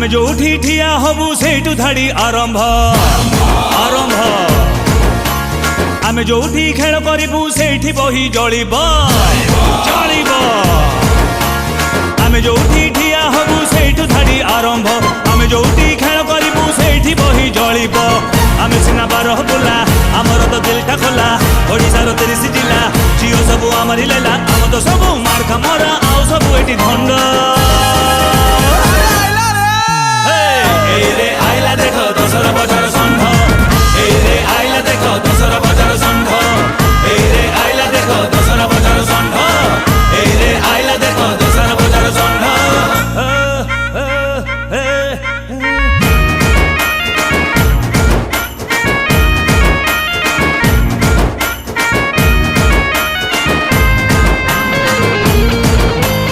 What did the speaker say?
आमे जोठी ठिया हबु सेठु धाड़ी आरंभ आरंभ आमे जोठी खेल करिबु सेठी बही जलिब जलिब आमे जोठी ठिया हबु सेठु धाड़ी आरंभ आमे जोठी खेल करिबु सेठी बही जलिब आमे सिना बारह बुला आमर तो दिलटा खोला ओडिशार 30 जिला जियो सबु आमरी लैला आम तो सबु मार्का मरा आउ सबु एटी धंड रे आइला देख